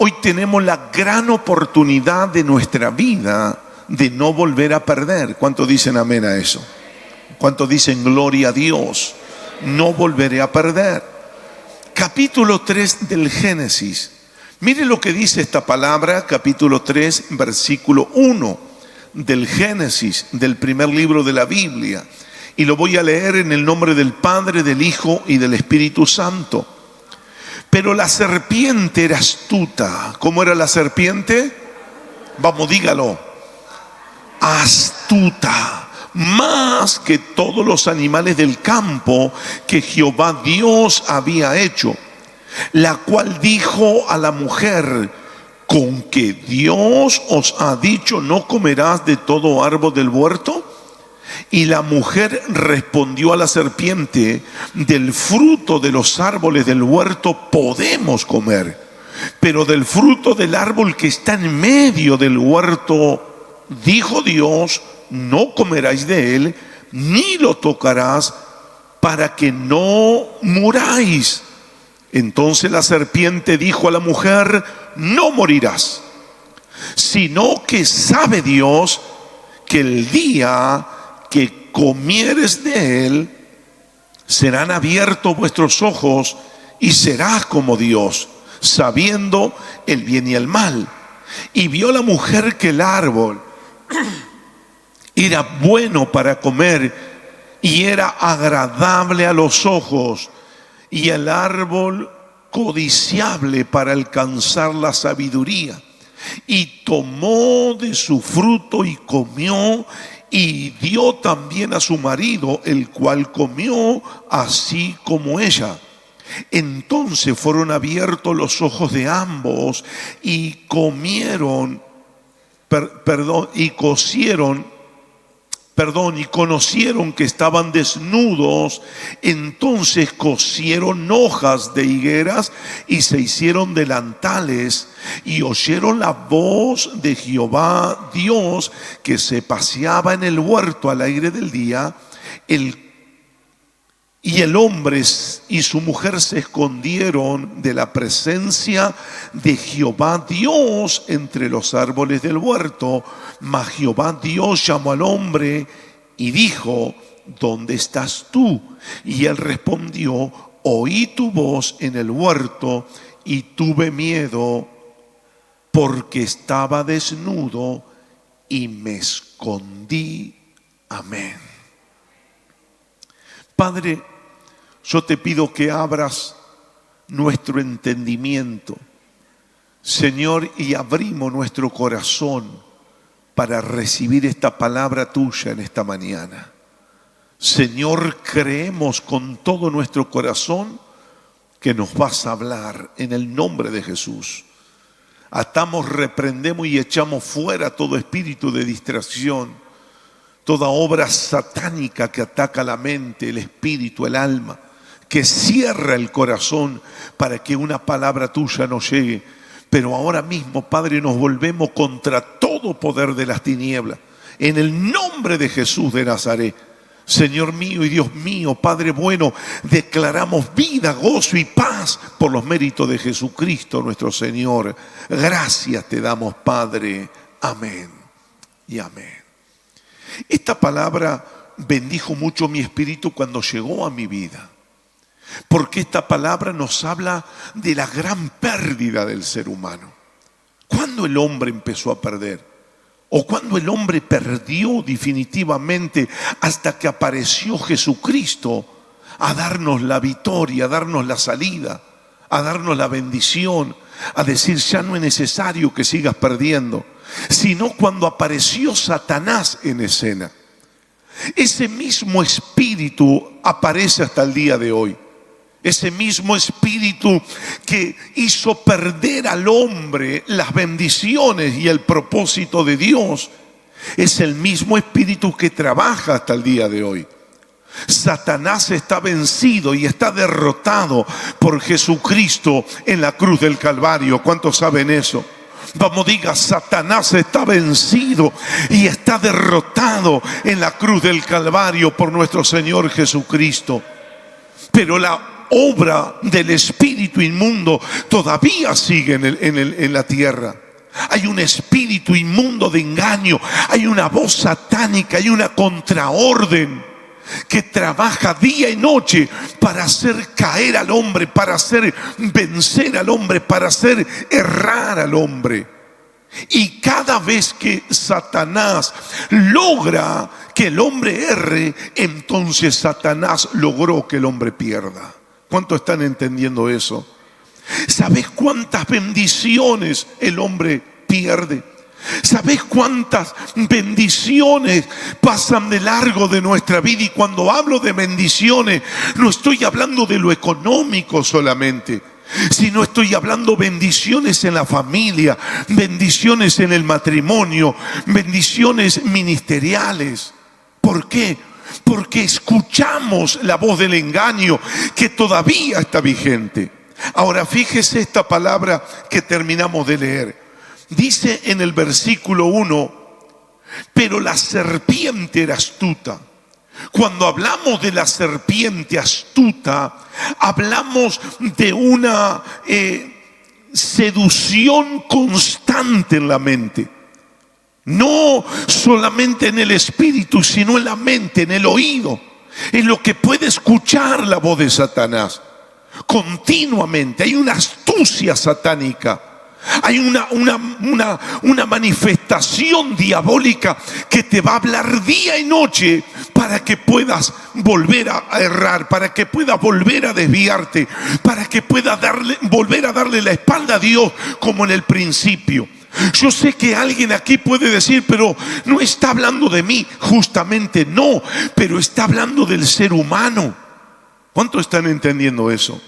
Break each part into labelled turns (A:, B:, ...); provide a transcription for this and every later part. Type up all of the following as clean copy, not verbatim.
A: Hoy tenemos la gran oportunidad de nuestra vida de no volver a perder. ¿Cuántos dicen amén a eso? ¿Cuántos dicen gloria a Dios? No volveré a perder. Capítulo 3 del Génesis. Mire lo que dice esta palabra, capítulo 3, versículo 1 del Génesis, del primer libro de la Biblia. Y lo voy a leer en el nombre del Padre, del Hijo y del Espíritu Santo. Pero la serpiente era astuta. ¿Cómo era la serpiente? Vamos, dígalo. Astuta, más que todos los animales del campo que Jehová Dios había hecho. La cual dijo a la mujer: ¿con que Dios os ha dicho no comerás de todo árbol del huerto? Y la mujer respondió a la serpiente: del fruto de los árboles del huerto podemos comer, pero del fruto del árbol que está en medio del huerto, dijo Dios, no comeráis de él, ni lo tocarás, para que no muráis. Entonces la serpiente dijo a la mujer: no morirás, sino que sabe Dios que el día que comieres de él, serán abiertos vuestros ojos y serás como Dios, sabiendo el bien y el mal. Y vio la mujer que el árbol era bueno para comer y era agradable a los ojos, y el árbol codiciable para alcanzar la sabiduría. Y tomó de su fruto y comió, y dio también a su marido, el cual comió así como ella. Entonces fueron abiertos los ojos de ambos y comieron, y conocieron que estaban desnudos. Entonces cosieron hojas de higueras y se hicieron delantales, y oyeron la voz de Jehová Dios que se paseaba en el huerto al aire del día. Y el hombre y su mujer se escondieron de la presencia de Jehová Dios entre los árboles del huerto. Mas Jehová Dios llamó al hombre y dijo: ¿dónde estás tú? Y él respondió: oí tu voz en el huerto y tuve miedo, porque estaba desnudo y me escondí. Amén. Padre, yo te pido que abras nuestro entendimiento, Señor, y abrimos nuestro corazón para recibir esta palabra tuya en esta mañana. Señor, creemos con todo nuestro corazón que nos vas a hablar en el nombre de Jesús. Atamos, reprendemos y echamos fuera todo espíritu de distracción, toda obra satánica que ataca la mente, el espíritu, el alma, que cierra el corazón para que una palabra tuya no llegue. Pero ahora mismo, Padre, nos volvemos contra todo poder de las tinieblas, en el nombre de Jesús de Nazaret. Señor mío y Dios mío, Padre bueno, declaramos vida, gozo y paz por los méritos de Jesucristo nuestro Señor. Gracias te damos, Padre. Amén y amén. Esta palabra bendijo mucho mi espíritu cuando llegó a mi vida, porque esta palabra nos habla de la gran pérdida del ser humano. ¿Cuándo el hombre empezó a perder? ¿O cuándo el hombre perdió definitivamente? Hasta que apareció Jesucristo a darnos la victoria, a darnos la salida, a darnos la bendición, a decir: ya no es necesario que sigas perdiendo. Sino cuando apareció Satanás en escena. Ese mismo espíritu aparece hasta el día de hoy. Ese mismo espíritu que hizo perder al hombre las bendiciones y el propósito de Dios, es el mismo espíritu que trabaja hasta el día de hoy. Satanás está vencido y está derrotado por Jesucristo en la cruz del Calvario. ¿Cuántos saben eso? Vamos, diga: Satanás está vencido y está derrotado en la cruz del Calvario por nuestro Señor Jesucristo. Pero obra del espíritu inmundo todavía sigue en la tierra. Hay un espíritu inmundo de engaño, hay una voz satánica, hay una contraorden que trabaja día y noche para hacer caer al hombre, para hacer vencer al hombre, para hacer errar al hombre. Y cada vez que Satanás logra que el hombre erre, entonces Satanás logró que el hombre pierda. ¿Cuántos están entendiendo eso? ¿Sabes cuántas bendiciones el hombre pierde? ¿Sabes cuántas bendiciones pasan de largo de nuestra vida? Y cuando hablo de bendiciones, no estoy hablando de lo económico solamente, sino estoy hablando bendiciones en la familia, bendiciones en el matrimonio, bendiciones ministeriales. ¿Por qué? Porque escuchamos la voz del engaño que todavía está vigente. Ahora fíjese esta palabra que terminamos de leer. Dice en el versículo 1, pero la serpiente era astuta. Cuando hablamos de la serpiente astuta, hablamos de una seducción constante en la mente. No solamente en el espíritu, sino en la mente, en el oído, en lo que puede escuchar la voz de Satanás. Continuamente hay una astucia satánica. Hay una manifestación diabólica que te va a hablar día y noche para que puedas volver a errar, para que puedas volver a desviarte, para que puedas volver a darle la espalda a Dios como en el principio. Yo sé que alguien aquí puede decir, pero no está hablando de mí. Justamente no, pero está hablando del ser humano. ¿Cuántos están entendiendo eso?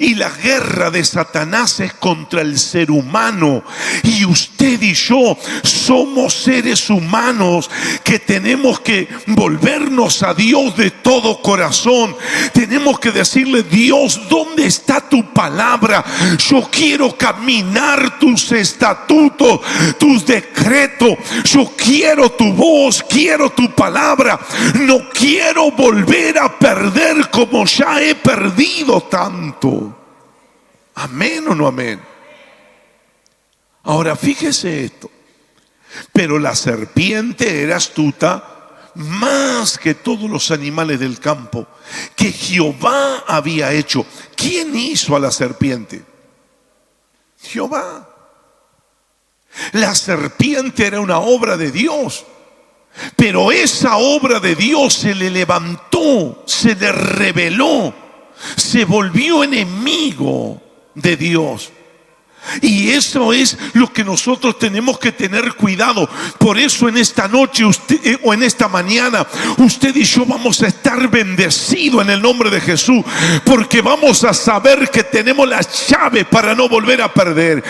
A: Y la guerra de Satanás es contra el ser humano. Y usted y yo somos seres humanos que tenemos que volvernos a Dios de todo corazón. Tenemos que decirle: Dios, ¿dónde está tu palabra? Yo quiero caminar tus estatutos, tus decretos. Yo quiero tu voz, quiero tu palabra. No quiero volver a perder como ya he perdido tanto. ¿Amén o no amén? Ahora fíjese esto. Pero la serpiente era astuta más que todos los animales del campo que Jehová había hecho. ¿Quién hizo a la serpiente? Jehová. La serpiente era una obra de Dios. Pero esa obra de Dios se le levantó, se le rebeló, se volvió enemigo de Dios. Y eso es lo que nosotros tenemos que tener cuidado. Por eso en esta noche o en esta mañana, usted y yo vamos a estar bendecidos en el nombre de Jesús, porque vamos a saber que tenemos la llave para no volver a perder.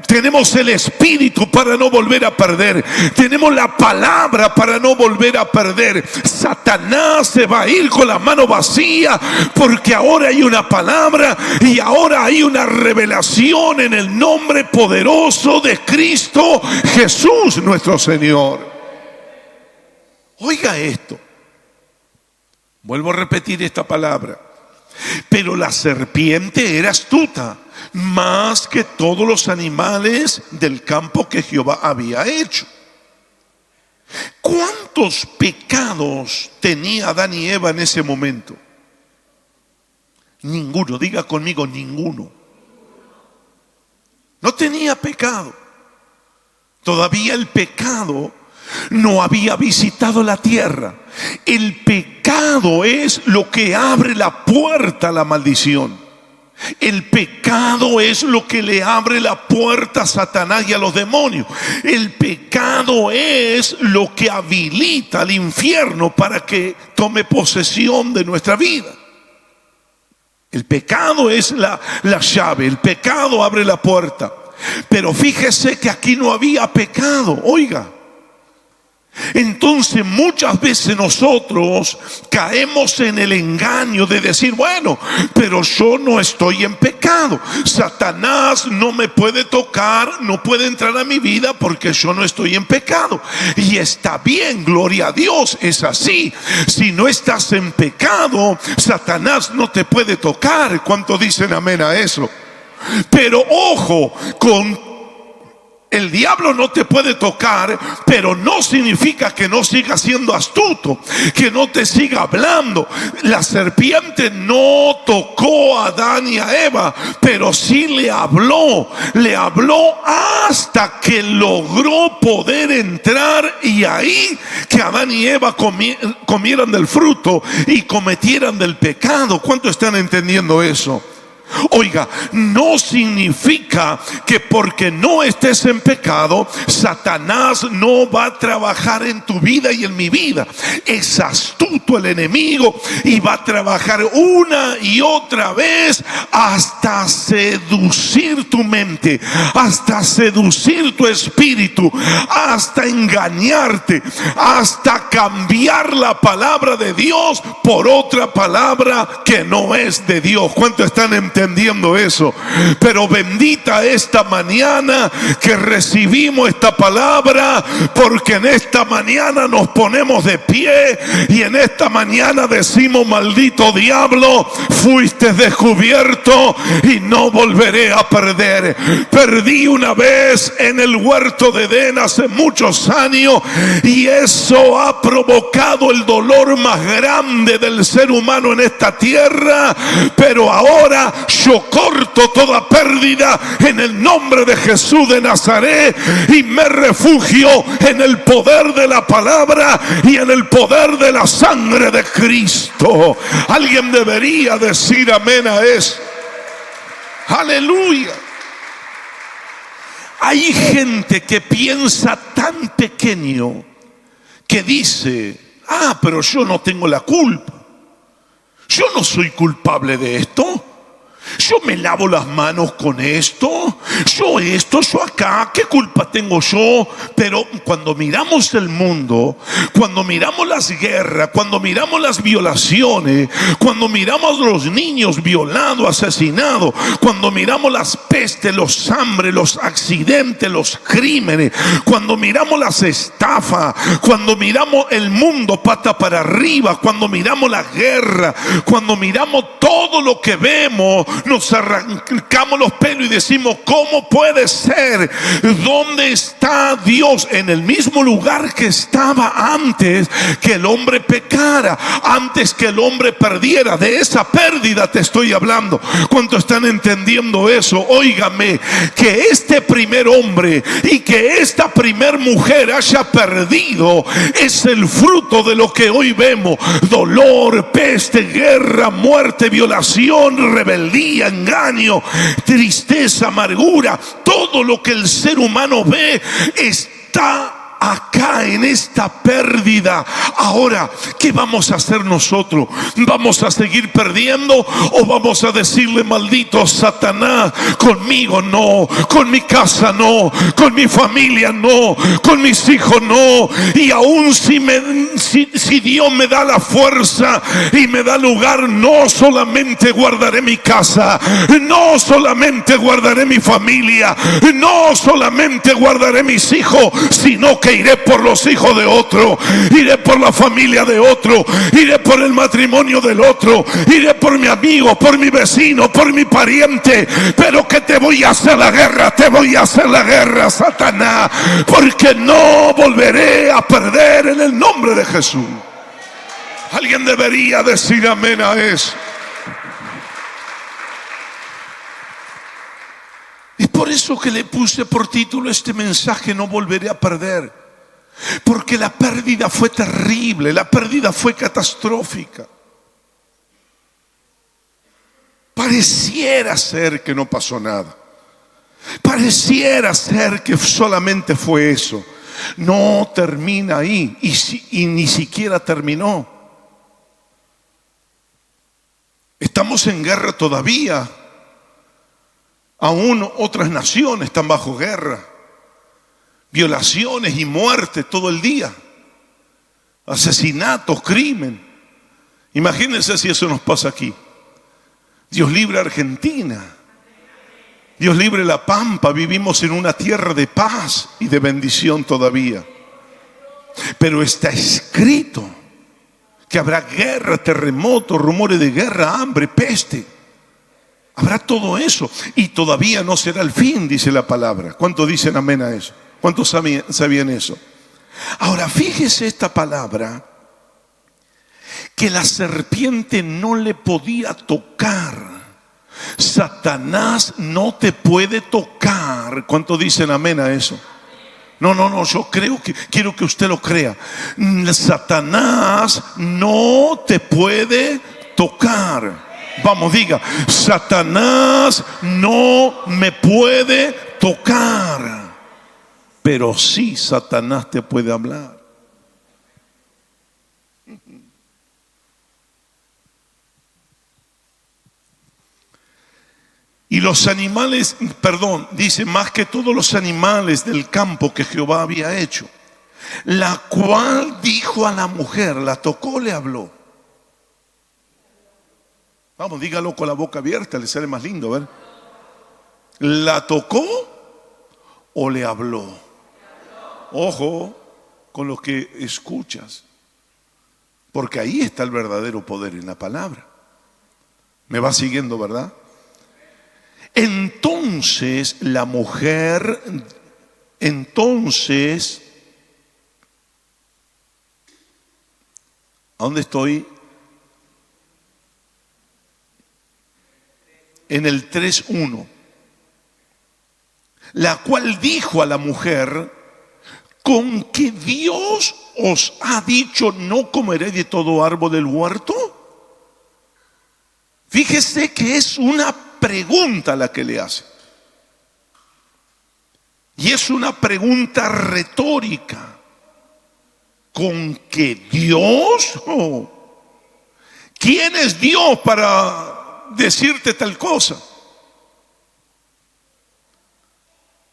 A: Tenemos el espíritu para no volver a perder. Tenemos la palabra para no volver a perder. Satanás se va a ir con la mano vacía, porque ahora hay una palabra y ahora hay una revelación en el nombre poderoso de Cristo Jesús nuestro Señor. Oiga esto. Vuelvo a repetir esta palabra. Pero la serpiente era astuta más que todos los animales del campo que Jehová había hecho. ¿Cuántos pecados tenía Adán y Eva en ese momento? Ninguno. Diga conmigo: ninguno. No tenía pecado. Todavía el pecado no había visitado la tierra. El pecado es lo que abre la puerta a la maldición. El pecado es lo que le abre la puerta a Satanás y a los demonios. El pecado es lo que habilita al infierno para que tome posesión de nuestra vida. El pecado es la llave. El pecado abre la puerta. Pero fíjese que aquí no había pecado. Oiga, Entonces muchas veces nosotros caemos en el engaño de decir, bueno, pero yo no estoy en pecado. Satanás no me puede tocar, no puede entrar a mi vida porque yo no estoy en pecado. Y está bien, gloria a Dios, es así. Si no estás en pecado, Satanás no te puede tocar. ¿Cuántos dicen amén a eso? Pero ojo, el diablo no te puede tocar, pero no significa que no siga siendo astuto, que no te siga hablando. La serpiente no tocó a Adán y a Eva, pero sí le habló hasta que logró poder entrar, y ahí que Adán y Eva comieran del fruto y cometieran del pecado. ¿Cuántos están entendiendo eso? Oiga, no significa que porque no estés en pecado, Satanás no va a trabajar en tu vida y en mi vida. Es astuto el enemigo y va a trabajar una y otra vez hasta seducir tu mente, hasta seducir tu espíritu, hasta engañarte, hasta cambiar la palabra de Dios por otra palabra que no es de Dios. ¿Cuántos están entendiendo eso? Pero bendita esta mañana que recibimos esta palabra, porque en esta mañana nos ponemos de pie y en esta mañana decimos: maldito diablo, fuiste descubierto y no volveré a perder. Perdí una vez en el huerto de Edén hace muchos años, y eso ha provocado el dolor más grande del ser humano en esta tierra. Pero ahora yo corto toda pérdida en el nombre de Jesús de Nazaret y me refugio en el poder de la palabra y en el poder de la sangre de Cristo. Alguien debería decir amén a eso. Aleluya. Hay gente que piensa tan pequeño que dice: pero yo no tengo la culpa, yo no soy culpable de esto, yo me lavo las manos con esto, yo acá, ¿qué culpa tengo yo? Pero cuando miramos el mundo, cuando miramos las guerras, cuando miramos las violaciones, cuando miramos los niños violados, asesinados, cuando miramos las pestes, los hambres, los accidentes, los crímenes, cuando miramos las estafas, cuando miramos el mundo pata para arriba, cuando miramos la guerra, cuando miramos todo lo que vemos, nos arrancamos los pelos y decimos: ¿cómo puede ser? ¿Dónde está Dios? En el mismo lugar que estaba antes que el hombre pecara, antes que el hombre perdiera. De esa pérdida te estoy hablando. ¿Cuántos están entendiendo eso? Óigame, que este primer hombre y que esta primer mujer haya perdido es el fruto de lo que hoy vemos: dolor, peste, guerra, muerte, violación, rebeldía, engaño, tristeza, amargura. Todo lo que el ser humano ve está acá en esta pérdida. Ahora, ¿qué vamos a hacer nosotros? ¿Vamos a seguir perdiendo o vamos a decirle: maldito Satanás, conmigo no, con mi casa no, con mi familia no, con mis hijos no? Y aún si Dios me da la fuerza y me da lugar, no solamente guardaré mi casa, no solamente guardaré mi familia, no solamente guardaré mis hijos, sino que iré por los hijos de otro, iré por la familia de otro, iré por el matrimonio del otro, iré por mi amigo, por mi vecino, por mi pariente. Pero que te voy a hacer la guerra, te voy a hacer la guerra, Satanás, porque no volveré a perder en el nombre de Jesús. Alguien debería decir amén a eso. Es por eso que le puse por título este mensaje: no volveré a perder. Porque la pérdida fue terrible, la pérdida fue catastrófica. Pareciera ser que no pasó nada, pareciera ser que solamente fue eso. No termina ahí, y ni siquiera terminó. Estamos en guerra todavía. Aún otras naciones están bajo guerra, violaciones y muerte todo el día. asesinatos, crimen. Imagínense si eso nos pasa aquí. Dios libre a Argentina. Dios libre La Pampa. Vivimos en una tierra de paz y de bendición todavía. Pero está escrito que habrá guerra, terremotos, rumores de guerra, hambre, peste. Habrá todo eso. Y todavía no será el fin, dice la palabra. ¿Cuántos dicen amén a eso? ¿Cuántos sabían eso? Ahora, fíjese esta palabra, que la serpiente no le podía tocar. Satanás no te puede tocar. ¿Cuántos dicen amén a eso? No, yo quiero que usted lo crea. Satanás no te puede tocar. Vamos, diga, Satanás no me puede tocar. Pero sí, Satanás te puede hablar. Y los animales, dice, más que todos los animales del campo que Jehová había hecho, la cual dijo a la mujer, la tocó, le habló. Vamos, dígalo con la boca abierta, le sale más lindo, ¿ver? ¿La tocó o le habló? Ojo con lo que escuchas, porque ahí está el verdadero poder, en la palabra. ¿Me va siguiendo, verdad? Entonces la mujer, ¿a dónde estoy? En el 3:1. La cual dijo a la mujer, ¿con que Dios os ha dicho no comeréis de todo árbol del huerto? Fíjese que es una pregunta la que le hace. Y es una pregunta retórica. ¿Con que Dios? ¿Quién es Dios para decirte tal cosa?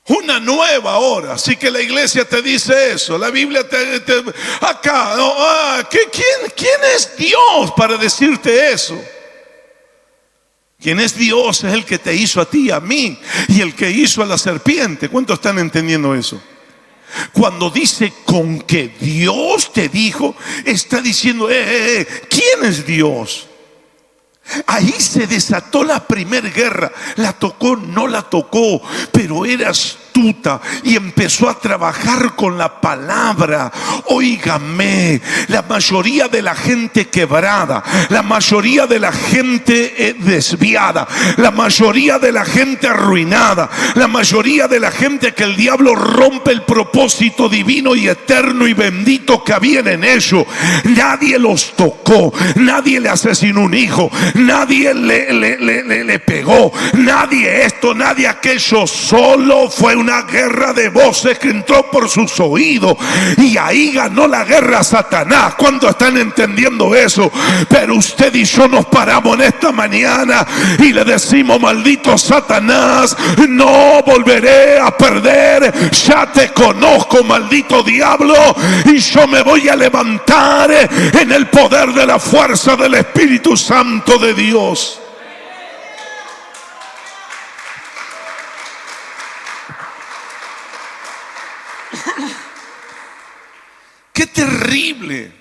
A: Una nueva hora. Así que la iglesia te dice eso. La Biblia acá. ¿Quién es Dios para decirte eso? ¿Quién es Dios? Es el que te hizo a ti, a mí, y el que hizo a la serpiente. ¿Cuántos están entendiendo eso? Cuando dice con que Dios te dijo, está diciendo, ¿quién es Dios? Ahí se desató la primera guerra. La tocó, no la tocó, pero era astuta y empezó a trabajar con la palabra. Óigame, la mayoría de la gente quebrada, la mayoría de la gente desviada, la mayoría de la gente arruinada, la mayoría de la gente que el diablo rompe el propósito divino y eterno y bendito que había en ellos. Nadie los tocó, nadie le asesinó un hijo, nadie le pegó, nadie esto, nadie aquello. Solo fue una guerra de voces que entró por sus oídos, y ahí ganó la guerra Satanás. ¿Cuántos están entendiendo eso? Pero usted y yo nos paramos en esta mañana y le decimos, maldito Satanás, no volveré a perder. Ya te conozco, maldito diablo, y yo me voy a levantar en el poder de la fuerza del Espíritu Santo de Dios. Qué terrible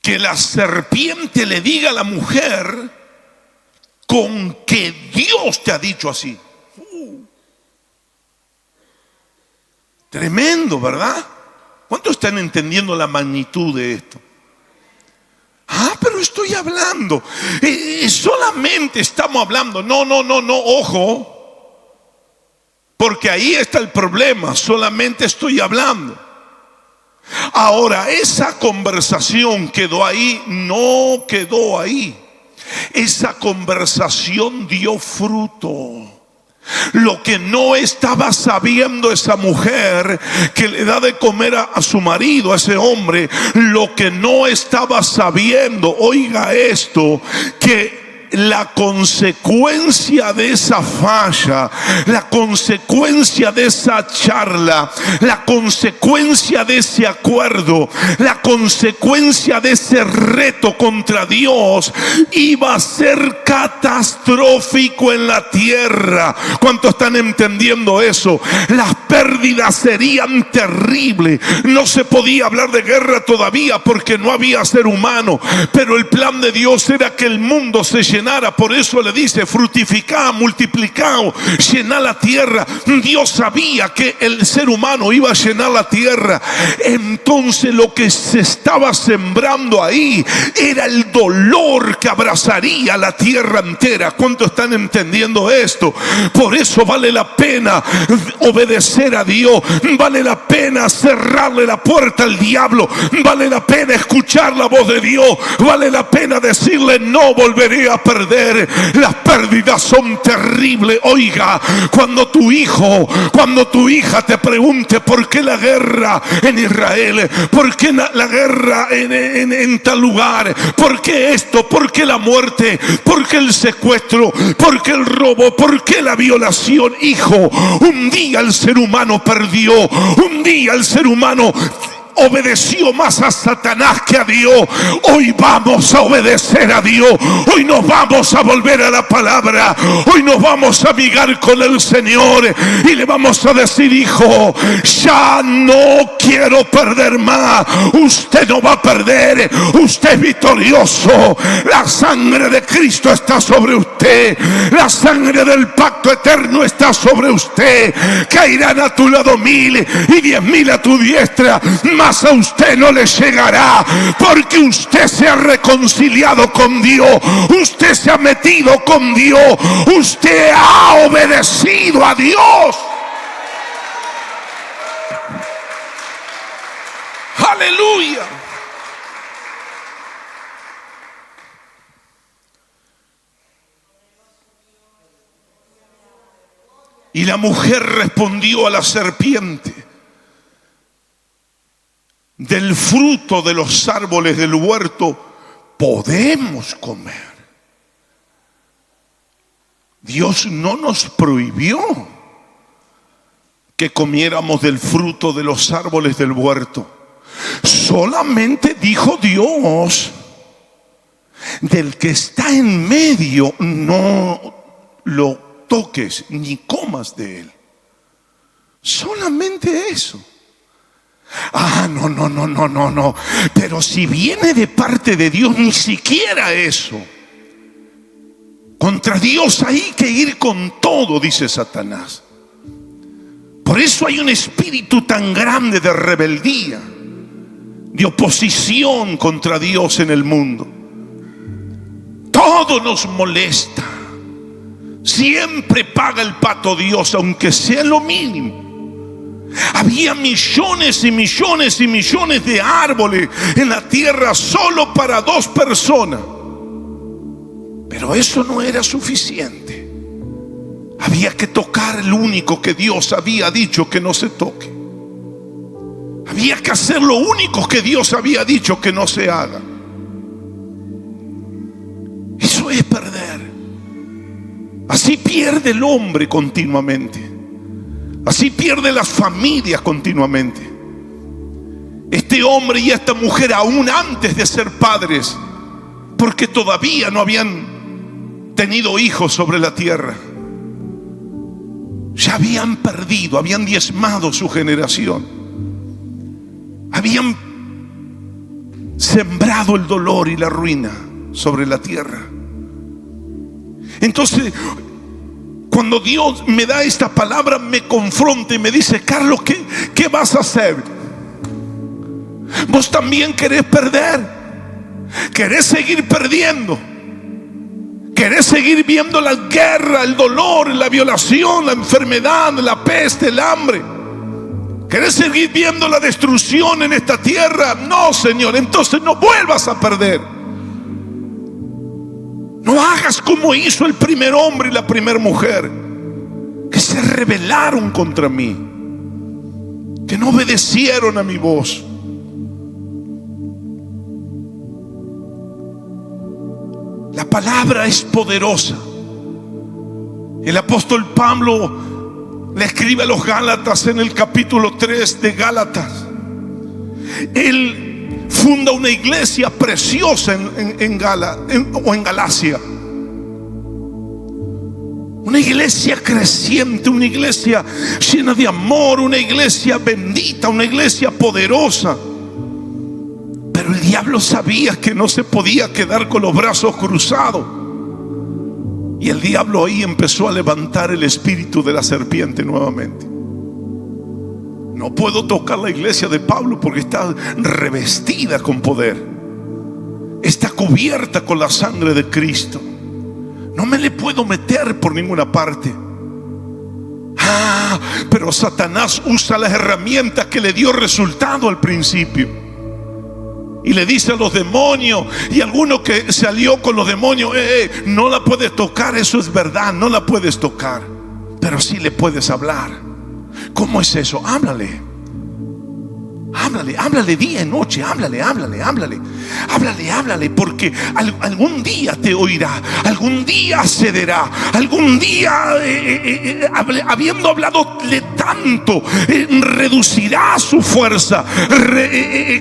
A: que la serpiente le diga a la mujer, con que Dios te ha dicho así. Tremendo, ¿verdad? ¿Cuántos están entendiendo la magnitud de esto? Pero estoy hablando. Solamente estamos hablando. No, ojo. Porque ahí está el problema. Solamente estoy hablando. Ahora, esa conversación quedó ahí, no quedó ahí. Esa conversación dio fruto. Lo que no estaba sabiendo esa mujer que le da de comer a su marido, a ese hombre, lo que no estaba sabiendo, oiga esto, que la consecuencia de esa falla, la consecuencia de esa charla, la consecuencia de ese acuerdo, la consecuencia de ese reto contra Dios iba a ser catastrófico en la tierra. ¿Cuántos están entendiendo eso? Las pérdidas serían terribles. No se podía hablar de guerra todavía porque no había ser humano, pero el plan de Dios era que el mundo se llenara. Por eso le dice: fructificad, multiplicaos, llenad la tierra. Dios sabía que el ser humano iba a llenar la tierra. Entonces lo que se estaba sembrando ahí era el dolor que abrazaría la tierra entera. ¿Cuántos están entendiendo esto? Por eso vale la pena obedecer a Dios, vale la pena cerrarle la puerta al diablo, vale la pena escuchar la voz de Dios, vale la pena decirle: no volveré a perder. Las pérdidas son terribles. Oiga, cuando tu hijo, cuando tu hija te pregunte: ¿por qué la guerra en Israel? ¿Por qué la guerra en tal lugar? ¿Por qué esto? ¿Por qué la muerte? ¿Por qué el secuestro? ¿Por qué el robo? ¿Por qué la violación? Hijo, un día el ser humano perdió, un día el ser humano obedeció más a Satanás que a Dios. Hoy vamos a obedecer a Dios. Hoy nos vamos a volver a la palabra. Hoy nos vamos a amigar con el Señor y le vamos a decir: hijo, ya no quiero perder más. Usted no va a perder. Usted es victorioso. La sangre de Cristo está sobre usted. La sangre del pacto eterno está sobre usted. Caerán a tu lado 1000 y 10.000 a tu diestra, mas a usted no le llegará, porque usted se ha reconciliado con Dios, usted se ha metido con Dios, usted ha obedecido a Dios. Aleluya. Y la mujer respondió a la serpiente: del fruto de los árboles del huerto podemos comer. Dios no nos prohibió que comiéramos del fruto de los árboles del huerto. Solamente dijo Dios: del que está en medio no lo toques ni comas de él. Solamente eso. Ah, no. Pero si viene de parte de Dios, ni siquiera eso. Contra Dios hay que ir con todo, dice Satanás. Por eso hay un espíritu tan grande de rebeldía, de oposición contra Dios en el mundo. Todo nos molesta. Siempre paga el pato Dios, aunque sea lo mínimo. Había millones y millones y millones de árboles en la tierra solo para 2 personas. Pero eso no era suficiente. Había que tocar el único que Dios había dicho que no se toque. Había que hacer lo único que Dios había dicho que no se haga. Eso es perder. Así pierde el hombre continuamente. Así pierde las familias continuamente. Este hombre y esta mujer, aún antes de ser padres, porque todavía no habían tenido hijos sobre la tierra, ya habían perdido, habían diezmado su generación, habían sembrado el dolor y la ruina sobre la tierra. Entonces, cuando Dios me da esta palabra, me confronta y me dice: Carlos, ¿qué vas a hacer? ¿Vos también querés perder? ¿Querés seguir perdiendo? ¿Querés seguir viendo la guerra, el dolor, la violación, la enfermedad, la peste, el hambre? ¿Querés seguir viendo la destrucción en esta tierra? No, Señor, entonces no vuelvas a perder. No hagas como hizo el primer hombre y la primera mujer, que se rebelaron contra mí, que no obedecieron a mi voz. La palabra es poderosa. El apóstol Pablo le escribe a los Gálatas en el capítulo 3 de Gálatas. Él funda una iglesia preciosa en Galacia. Una iglesia creciente, una iglesia llena de amor, una iglesia bendita, una iglesia poderosa. Pero el diablo sabía que no se podía quedar con los brazos cruzados. Y el diablo ahí empezó a levantar el espíritu de la serpiente nuevamente. No puedo tocar la iglesia de Pablo porque está revestida con poder. Está cubierta con la sangre de Cristo. No me le puedo meter por ninguna parte. Pero Satanás usa las herramientas que le dio resultado al principio. Y le dice a los demonios, y alguno que salió con los demonios, no la puedes tocar, eso es verdad, no la puedes tocar. Pero sí le puedes hablar. ¿Cómo es eso? Háblale. Háblale día y noche, háblale, porque algún día te oirá, algún día cederá, algún día, habiendo hablado tanto, reducirá su fuerza,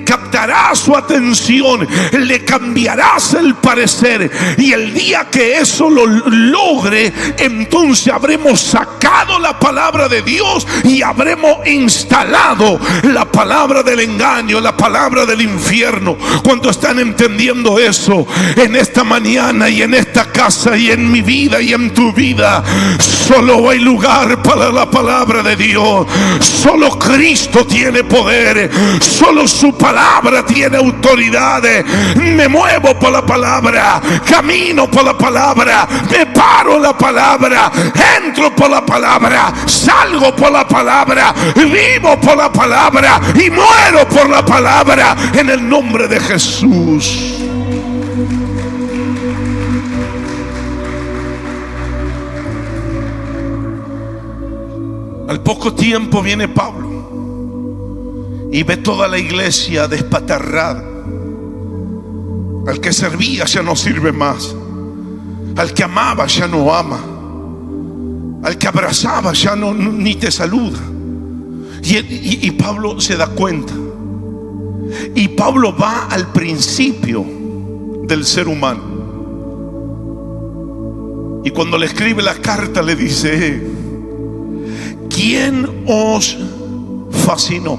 A: captará su atención, le cambiarás el parecer, y el día que eso lo logre, entonces habremos sacado la palabra de Dios y habremos instalado la palabra del engaño, la palabra del infierno. Cuando están entendiendo eso en esta mañana y en esta casa y en mi vida y en tu vida, solo hay lugar para la palabra de Dios. Solo Cristo tiene poder, solo su palabra tiene autoridad. Me muevo por la palabra, camino por la palabra, me paro en la palabra, entro por la palabra, salgo por la palabra, vivo por la palabra y muero por la palabra, en el nombre de Jesús. Al poco tiempo viene Pablo y ve toda la iglesia despatarrada. Al que servía ya no sirve más, al que amaba ya no ama, al que abrazaba ya no ni te saluda. Y Pablo se da cuenta. Y Pablo va al principio del ser humano. Y cuando le escribe la carta le dice: ¿quién os fascinó?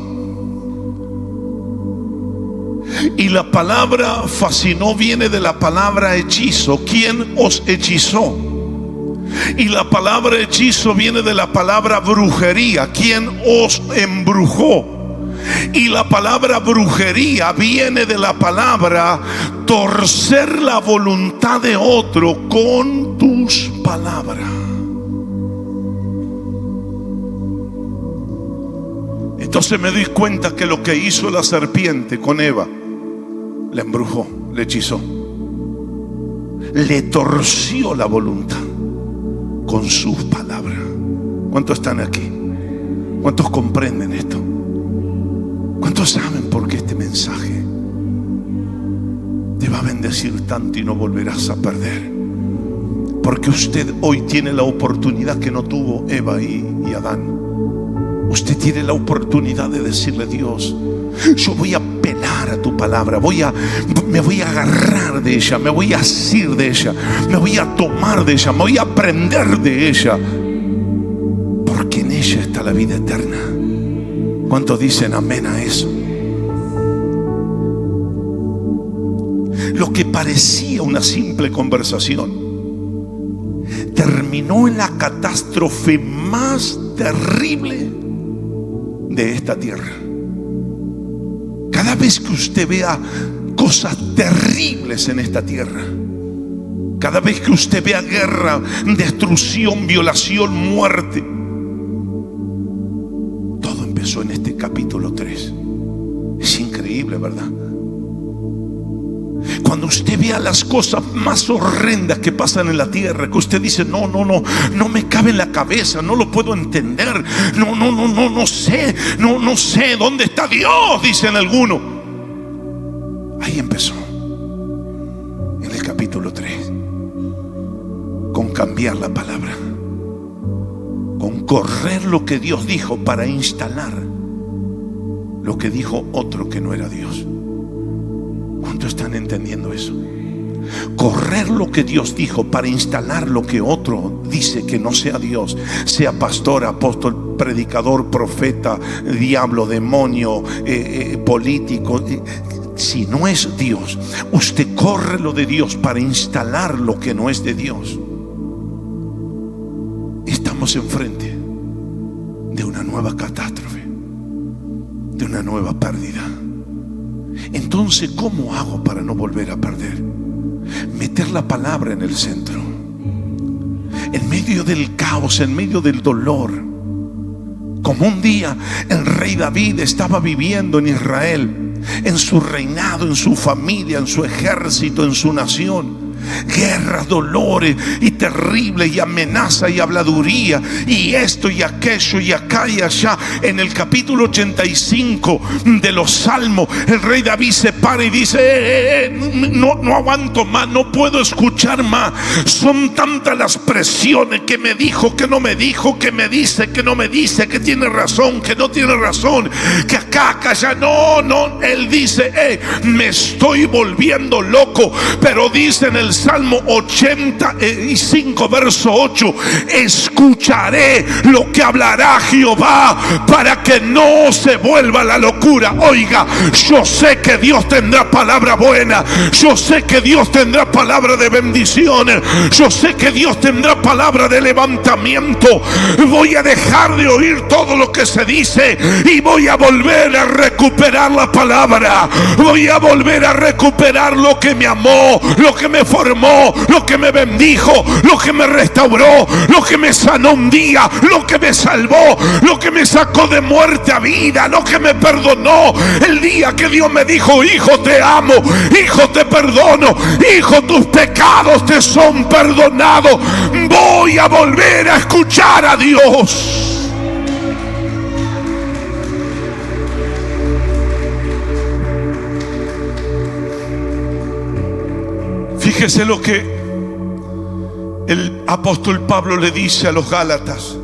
A: Y la palabra fascinó viene de la palabra hechizo. ¿Quién os hechizó? Y la palabra hechizo viene de la palabra brujería. ¿Quién os embrujó? Y la palabra brujería viene de la palabra torcer la voluntad de otro con tus palabras. Entonces me doy cuenta que lo que hizo la serpiente con Eva, le embrujó, le hechizó, le torció la voluntad con sus palabras. ¿Cuántos están aquí? ¿Cuántos comprenden esto? ¿Cuántos saben por qué este mensaje te va a bendecir tanto y no volverás a perder? Porque usted hoy tiene la oportunidad que no tuvo Eva y Adán. Usted tiene la oportunidad de decirle a Dios: yo voy a apelar a tu palabra, me voy a agarrar de ella, me voy a asir de ella, me voy a tomar de ella, me voy a aprender de ella, porque en ella está la vida eterna. ¿Cuántos dicen amén a eso? Lo que parecía una simple conversación terminó en la catástrofe más terrible de esta tierra. Cada vez que usted vea cosas terribles en esta tierra, cada vez que usted vea guerra, destrucción, violación, muerte, todo empezó en este capítulo 3. Es increíble, ¿verdad? Cuando usted vea las cosas más horrendas que pasan en la tierra, que usted dice: no me cabe en la cabeza, no lo puedo entender, no sé dónde está Dios, dicen algunos. Ahí empezó, en el capítulo 3. cambiar la palabra, con correr lo que Dios dijo para instalar lo que dijo otro que no era Dios. ¿Cuántos están entendiendo eso? Correr lo que Dios dijo para instalar lo que otro dice que no sea Dios, sea pastor, apóstol, predicador, profeta, diablo, demonio, político. Si no es Dios, usted corre lo de Dios para instalar lo que no es de Dios. Estamos enfrente de una nueva catástrofe, de una nueva pérdida. Entonces, ¿cómo hago para no volver a perder? Meter la palabra en el centro, en medio del caos, en medio del dolor. Como un día el rey David estaba viviendo en Israel, en su reinado, en su familia, en su ejército, en su nación. Guerras, dolores y terribles, y amenaza y habladuría, y esto y aquello y acá y allá. En el capítulo 85 de los Salmos, el rey David se para y dice: no aguanto más, no puedo escuchar más. Son tantas las presiones, que me dijo, que no me dijo, que me dice, que no me dice, que tiene razón, que no tiene razón, que acá, allá. No, él dice: me estoy volviendo loco. Pero dice en el Salmo 85 verso 8: escucharé lo que hablará Jehová, para que no se vuelva la locura. Oiga, yo sé que Dios tendrá palabra buena, yo sé que Dios tendrá palabra de bendiciones, yo sé que Dios tendrá palabra de levantamiento. Voy a dejar de oír todo lo que se dice y voy a volver a recuperar la palabra. Voy a volver a recuperar lo que me amó, lo que me formó, lo que me bendijo, lo que me restauró, lo que me sanó un día, lo que me salvó, lo que me sacó de muerte a vida, lo que me perdonó el día que Dios me dijo: hijo, te amo, hijo, te perdono, hijo, tus pecados te son perdonados. Voy a volver a escuchar a Dios. Fíjese lo que el apóstol Pablo le dice a los Gálatas: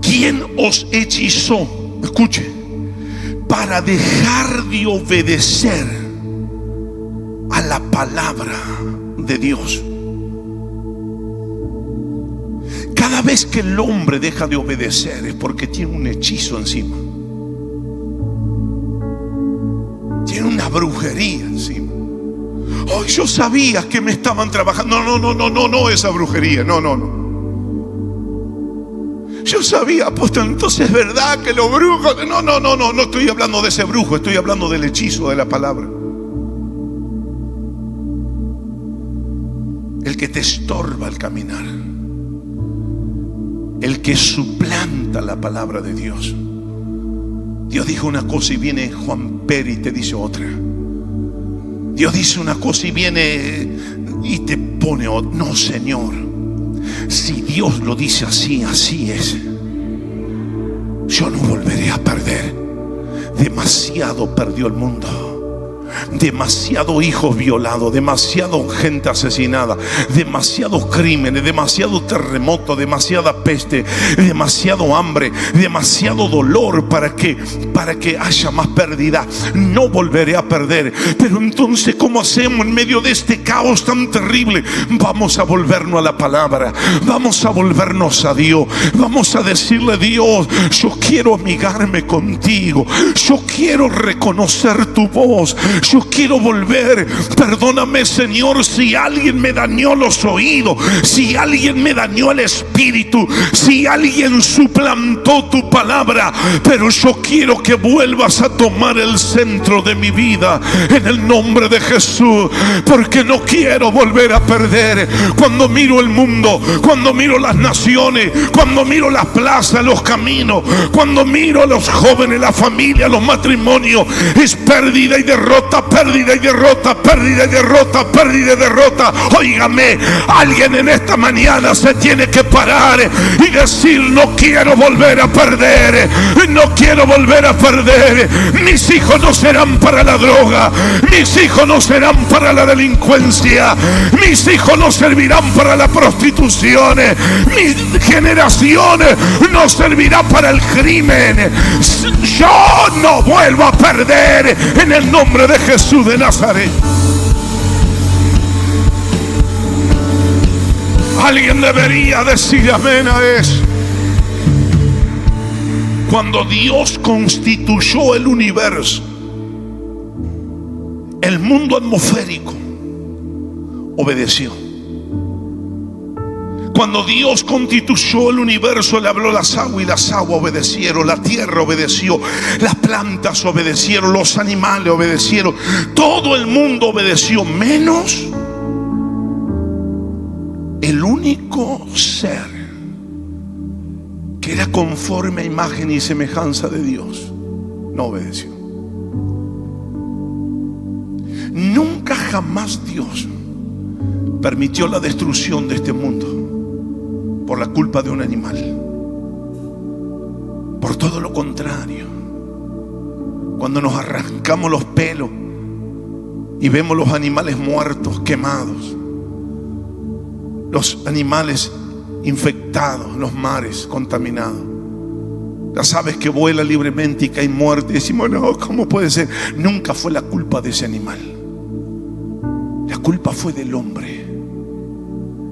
A: ¿quién os hechizó? Escuche, para dejar de obedecer a la palabra de Dios. Cada vez que el hombre deja de obedecer es porque tiene un hechizo encima, tiene una brujería encima. Oh, yo sabía que me estaban trabajando. No, esa brujería, no. Yo sabía, apóstol, entonces es verdad que los brujos. No estoy hablando de ese brujo, estoy hablando del hechizo de la palabra. El que te estorba al caminar, el que suplanta la palabra de Dios. Dios dijo una cosa y viene Juan Pérez y te dice otra. Dios dice una cosa y viene y te pone otra. No, Señor, si Dios lo dice así, así es. Yo no volveré a perder. Demasiado perdió el mundo. Demasiado hijos violados, demasiado gente asesinada, demasiados crímenes, demasiado terremoto, demasiada peste, demasiado hambre, demasiado dolor para que haya más pérdida. No volveré a perder. Pero entonces, ¿cómo hacemos en medio de este caos tan terrible? Vamos a volvernos a la palabra, vamos a volvernos a Dios, vamos a decirle: Dios, yo quiero amigarme contigo, yo quiero reconocer tu voz, yo quiero volver. Perdóname, Señor, si alguien me dañó los oídos, si alguien me dañó el espíritu, si alguien suplantó tu palabra, pero yo quiero que vuelvas a tomar el centro de mi vida en el nombre de Jesús, porque no quiero volver a perder. Cuando miro el mundo, cuando miro las naciones, cuando miro las plazas, los caminos, cuando miro a los jóvenes, la familia, los matrimonios, es pérdida y derrota. derrota, pérdida y derrota, pérdida y derrota, pérdida y derrota. Óigame, alguien en esta mañana se tiene que parar y decir: no quiero volver a perder, no quiero volver a perder. Mis hijos no serán para la droga, mis hijos no serán para la delincuencia, mis hijos no servirán para la prostitución, mi generación no servirá para el crimen. Yo no vuelvo a perder en el nombre de Jesús de Nazaret. Alguien debería decir amén a eso. Cuando Dios constituyó el universo, el mundo atmosférico obedeció. Cuando Dios constituyó el universo, le habló las aguas y las aguas obedecieron, la tierra obedeció, las plantas obedecieron, los animales obedecieron, todo el mundo obedeció, menos el único ser que era conforme a imagen y semejanza de Dios. No obedeció. Nunca jamás Dios permitió la destrucción de este mundo por la culpa de un animal. Por todo lo contrario, cuando nos arrancamos los pelos y vemos los animales muertos, quemados, los animales infectados, los mares contaminados, las aves que vuelan libremente y caen muertas, y decimos: no, ¿cómo puede ser? Nunca fue la culpa de ese animal. La culpa fue del hombre,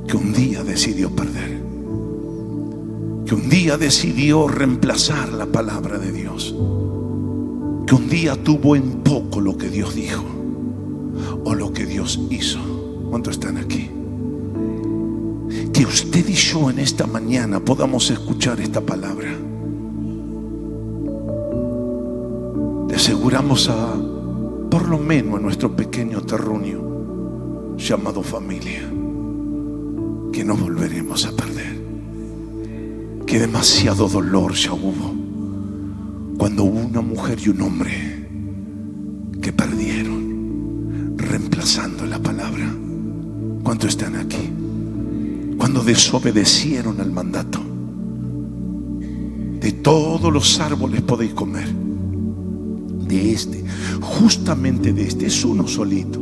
A: que un día decidió perder, que un día decidió reemplazar la palabra de Dios, que un día tuvo en poco lo que Dios dijo o lo que Dios hizo. ¿Cuántos están aquí? Que usted y yo en esta mañana podamos escuchar esta palabra. Le aseguramos por lo menos a nuestro pequeño terruño llamado familia, que no volveremos a perder. Que demasiado dolor ya hubo cuando hubo una mujer y un hombre que perdieron reemplazando la palabra. ¿Cuántos están aquí? Cuando desobedecieron al mandato: de todos los árboles podéis comer, de este, justamente de este, es uno solito.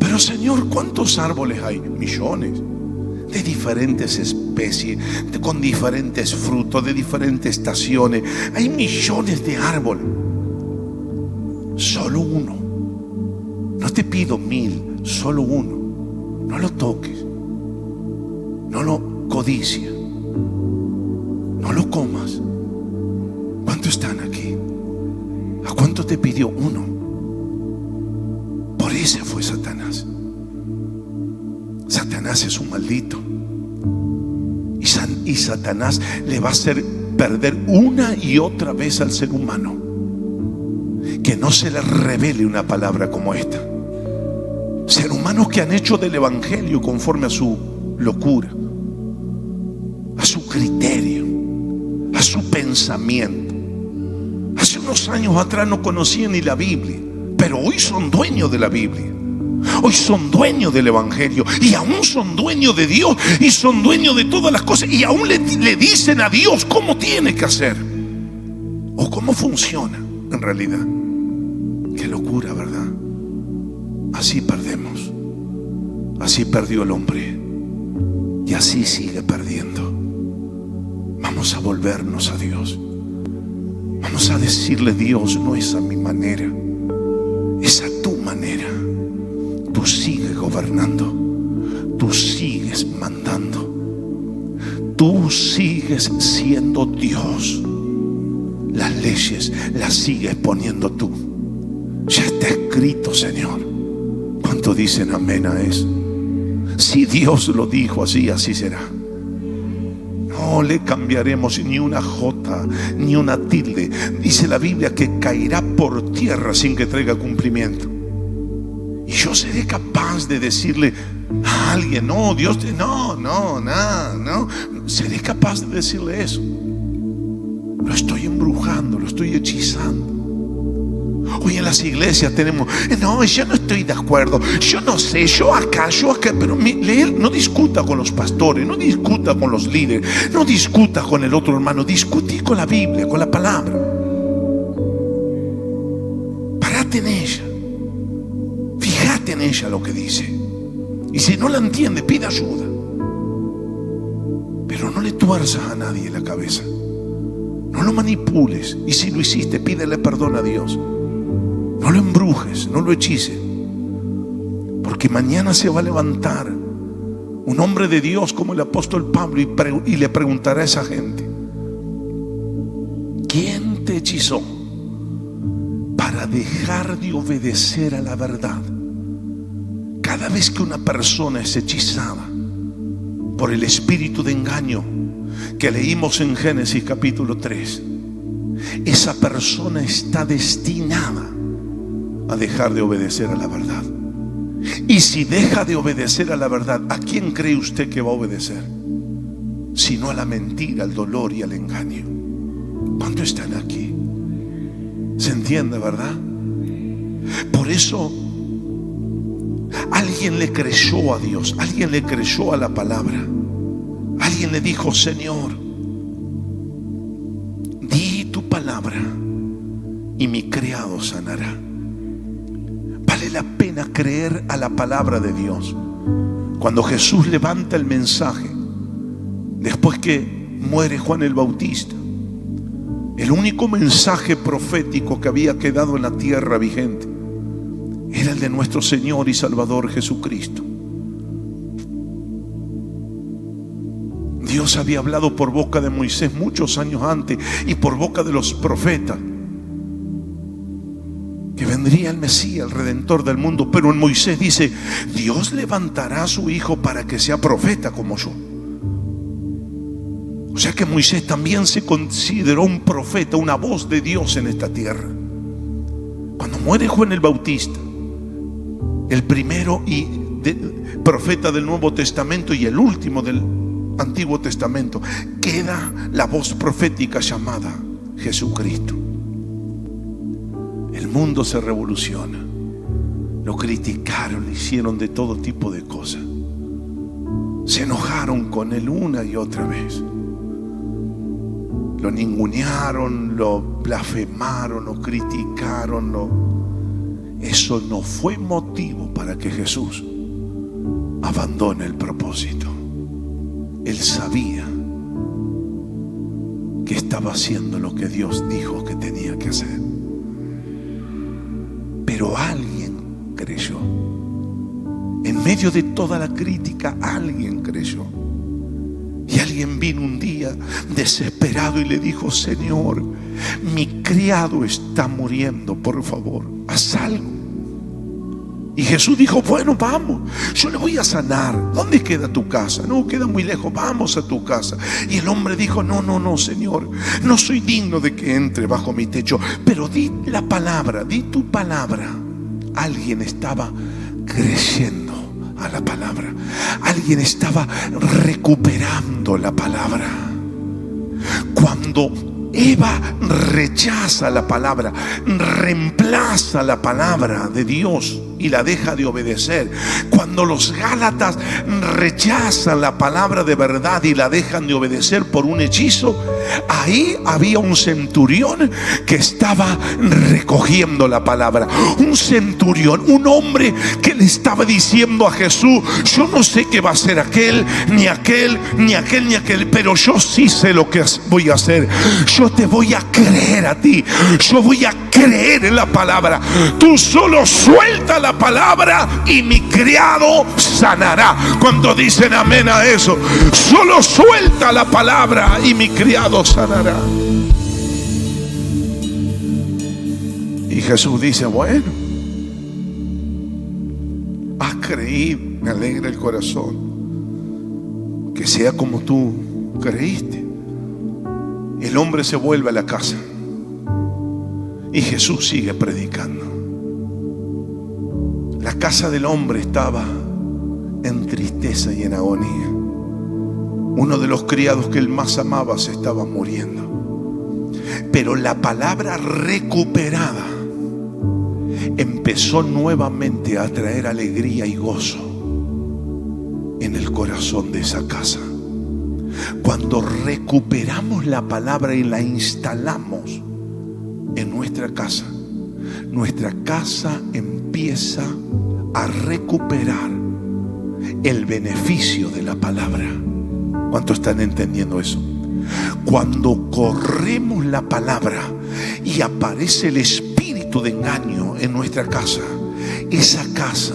A: Pero Señor, ¿cuántos árboles hay? Millones, de diferentes especies, con diferentes frutos, de diferentes estaciones. Hay millones de árboles, solo uno. No te pido 1000, solo uno. No lo toques, no lo codicies, no lo comas. ¿Cuántos están aquí? ¿A cuánto te pidió? Uno. Por ese fue Satanás. Satanás es un maldito, y Satanás le va a hacer perder una y otra vez al ser humano que no se le revele una palabra como esta. Ser humanos que han hecho del evangelio conforme a su locura, a su criterio, a su pensamiento. Hace unos años atrás no conocían ni la Biblia, pero hoy son dueños de la Biblia. Hoy son dueños del evangelio, y aún son dueños de Dios, y son dueños de todas las cosas, y aún le dicen a Dios cómo tiene que hacer o cómo funciona en realidad. Qué locura, ¿verdad? Así perdemos. Así perdió el hombre, y así sigue perdiendo. Vamos a volvernos a Dios. Vamos a decirle: Dios, no es a mi manera, es a tu manera. Tú sigues gobernando, tú sigues mandando, tú sigues siendo Dios. Las leyes las sigues poniendo tú. Ya está escrito, Señor. ¿Cuánto dicen amén a eso? Si Dios lo dijo así, así será. No le cambiaremos ni una jota ni una tilde. Dice la Biblia que caerá por tierra sin que traiga cumplimiento. Y yo seré capaz de decirle a alguien: no, Dios, no. Seré capaz de decirle eso. Lo estoy embrujando, lo estoy hechizando. Hoy en las iglesias tenemos, no, yo no estoy de acuerdo, yo no sé, yo acá, pero no discuta con los pastores, no discuta con los líderes, no discuta con el otro hermano, discutí con la Biblia, con la palabra. Parate en ella, fíjate en ella lo que dice, y si no la entiende, pide ayuda, pero no le tuerzas a nadie la cabeza, no lo manipules, y si lo hiciste, pídele perdón a Dios. No lo embrujes, no lo hechices, porque mañana se va a levantar un hombre de Dios como el apóstol Pablo y le preguntará a esa gente: ¿quién te hechizó para dejar de obedecer a la verdad? Cada vez que una persona es hechizada por el espíritu de engaño que leímos en Génesis capítulo 3, esa persona está destinada a dejar de obedecer a la verdad. Y si deja de obedecer a la verdad, ¿a quién cree usted que va a obedecer? Sino a la mentira, al dolor y al engaño. ¿Cuántos están aquí? ¿Se entiende, verdad? Por eso alguien le creyó a Dios, alguien le creyó a la palabra, alguien le dijo: Señor, di tu palabra y mi criado sanará. Vale la pena creer a la palabra de Dios. Cuando Jesús levanta el mensaje, después que muere Juan el Bautista, el único mensaje profético que había quedado en la tierra vigente era el de nuestro Señor y Salvador Jesucristo. Dios había hablado por boca de Moisés muchos años antes y por boca de los profetas que vendría el Mesías, el Redentor del mundo. Pero en Moisés dice: Dios levantará a su hijo para que sea profeta como yo. O sea que Moisés también se consideró un profeta, una voz de Dios en esta tierra. Cuando muere Juan el Bautista, el primero profeta del Nuevo Testamento y el último del Antiguo Testamento, queda la voz profética llamada Jesucristo. El mundo se revoluciona. Lo criticaron, le hicieron de todo tipo de cosas. Se enojaron con él una y otra vez. Lo ningunearon, lo blasfemaron, lo criticaron. Eso no fue motivo para que Jesús abandone el propósito. Él sabía que estaba haciendo lo que Dios dijo que tenía que hacer. Pero alguien creyó. En medio de toda la crítica, alguien creyó. Y alguien vino un día desesperado y le dijo: Señor, mi criado está muriendo, por favor, haz algo. Y Jesús dijo: bueno, vamos, yo le voy a sanar. ¿Dónde queda tu casa? No, queda muy lejos, vamos a tu casa. Y el hombre dijo: no, Señor, no soy digno de que entre bajo mi techo, pero di la palabra, di tu palabra. Alguien estaba creyendo a la palabra. Alguien estaba recuperando la palabra. Cuando Eva rechaza la palabra, reemplaza la palabra de Dios y la deja de obedecer. Cuando los Gálatas rechazan la palabra de verdad y la dejan de obedecer por un hechizo, ahí había un centurión que estaba recogiendo la palabra. Un centurión, un hombre que le estaba diciendo a Jesús: yo no sé qué va a hacer aquel, ni aquel, ni aquel, ni aquel, pero yo sí sé lo que voy a hacer. Yo te voy a creer a ti. Yo voy a creer en la palabra. Tú solo suelta la palabra y mi criado sanará. Cuando dicen amén a eso, solo suelta la palabra y mi criado sanará. Y Jesús dice: bueno, has creído, me alegra el corazón, que sea como tú creíste. El hombre se vuelve a la casa y Jesús sigue predicando. La casa del hombre estaba en tristeza y en agonía. Uno de los criados que él más amaba se estaba muriendo. Pero la palabra recuperada empezó nuevamente a traer alegría y gozo en el corazón de esa casa. Cuando recuperamos la palabra y la instalamos en nuestra casa empieza a recuperar el beneficio de la palabra. ¿Cuántos están entendiendo eso? Cuando corremos la palabra y aparece el espíritu de engaño en nuestra casa, esa casa,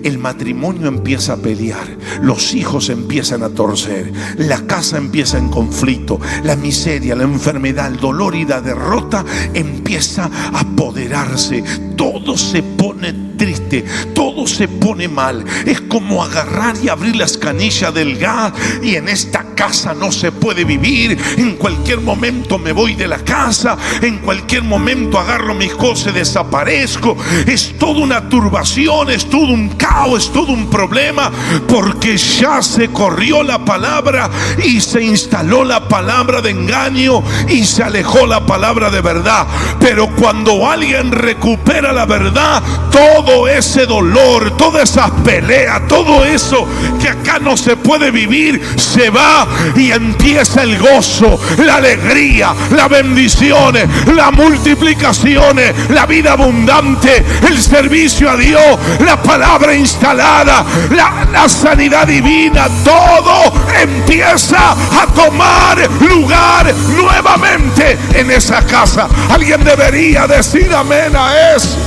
A: el matrimonio empieza a pelear, los hijos empiezan a torcer, la casa empieza en conflicto, la miseria, la enfermedad, el dolor y la derrota empieza a apoderarse. Todo se pone triste, todo se pone mal. Es como agarrar y abrir las canillas del gas, y en esta casa no se puede vivir. En cualquier momento me voy de la casa, en cualquier momento agarro mis cosas y desaparezco. Es toda una turbación, es todo un caos, es todo un problema, porque ya se corrió la palabra y se instaló la palabra de engaño y se alejó la palabra de verdad. Pero cuando alguien recupera la verdad, todo ese dolor, todas esas peleas, todo eso que acá no se puede vivir, se va y empieza el gozo, la alegría, las bendiciones, las multiplicaciones, la vida abundante, el servicio a Dios, la palabra instalada, la sanidad divina. Todo empieza a tomar lugar nuevamente en esa casa. Alguien debería decir amén a eso.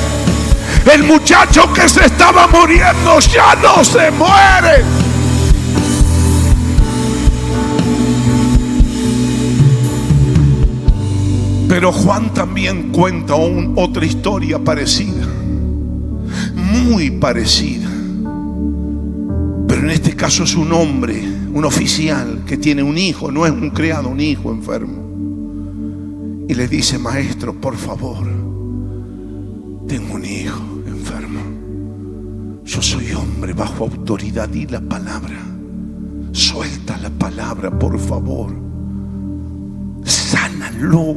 A: El muchacho que se estaba muriendo ya no se muere. Pero Juan también cuenta otra historia parecida, muy parecida. Pero en este caso es un hombre, un oficial que tiene un hijo, no es un criado, un hijo enfermo. Y le dice: maestro, por favor, tengo un hijo enfermo. Yo soy hombre bajo autoridad, di la palabra. Suelta la palabra, por favor. Sánalo.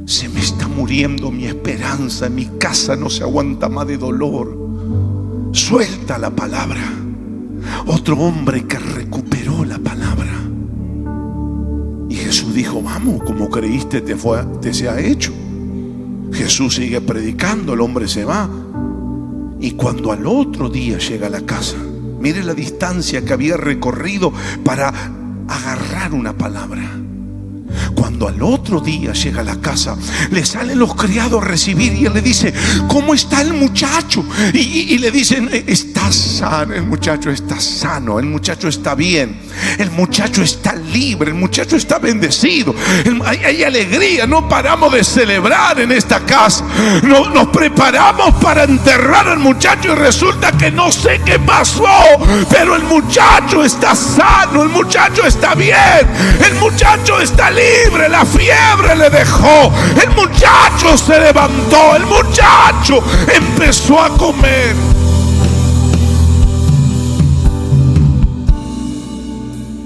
A: Se me está muriendo mi esperanza. Mi casa no se aguanta más de dolor. Suelta la palabra. Otro hombre que recuperó la palabra. Y Jesús dijo: vamos, como creíste te se ha hecho. Jesús sigue predicando, el hombre se va. Y cuando al otro día llega a la casa, mire la distancia que había recorrido para agarrar una palabra. Cuando al otro día llega a la casa, le salen los criados a recibir, y él le dice: ¿cómo está el muchacho? Y le dicen: está sano, el muchacho está sano, el muchacho está bien, el muchacho está libre, el muchacho está bendecido. Hay alegría, no paramos de celebrar en esta casa. Nos preparamos para enterrar al muchacho y resulta que no sé qué pasó, pero el muchacho está sano, el muchacho está bien, el muchacho está libre, la fiebre le dejó, el muchacho se levantó, el muchacho empezó a comer.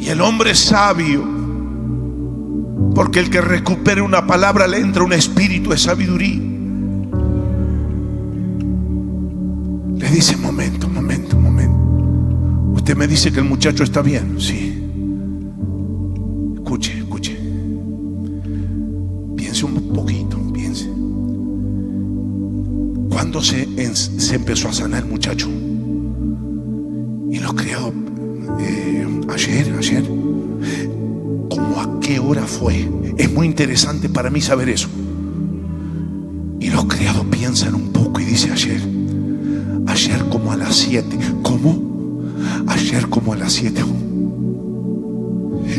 A: Y el hombre sabio, porque el que recupera una palabra le entra un espíritu de sabiduría, le dice: momento. Usted me dice que el muchacho está bien. Sí. Escuche. Piense un poquito, piense. ¿Cuándo se empezó a sanar el muchacho? Y los criados: ayer. ¿Cómo a qué hora fue? Es muy interesante para mí saber eso. Y los criados piensan un poco y dicen: ayer como a las 7. ¿Cómo? Ayer como a las 7.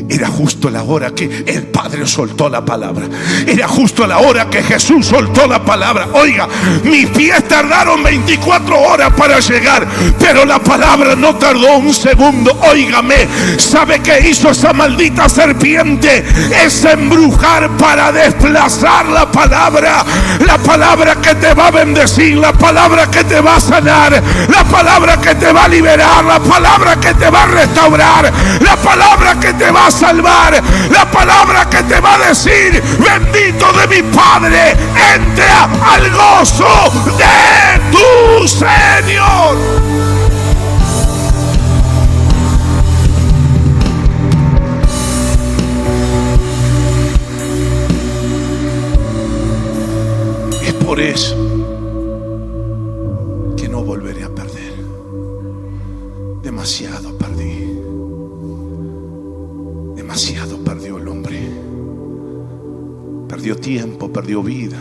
A: Era justo la hora que el Padre soltó la palabra. Era justo la hora que Jesús soltó la palabra. Oiga, mis pies tardaron 24 horas para llegar, pero la palabra no tardó un segundo. Óigame, ¿sabe qué hizo esa maldita serpiente? Es embrujar para desplazar la palabra. La palabra que te va a bendecir, la palabra que te va a sanar, la palabra que te va a liberar, la palabra que te va a restaurar, la palabra que te va a salvar, la palabra que te va a decir: bendito de mi Padre, entra al gozo de tu Señor. Es por eso que no volveré a perder. Demasiado perdí. Demasiado perdió el hombre. Perdió tiempo, perdió vida,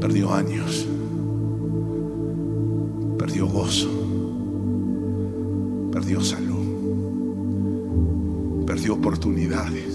A: perdió años, perdió gozo, perdió salud, perdió oportunidades.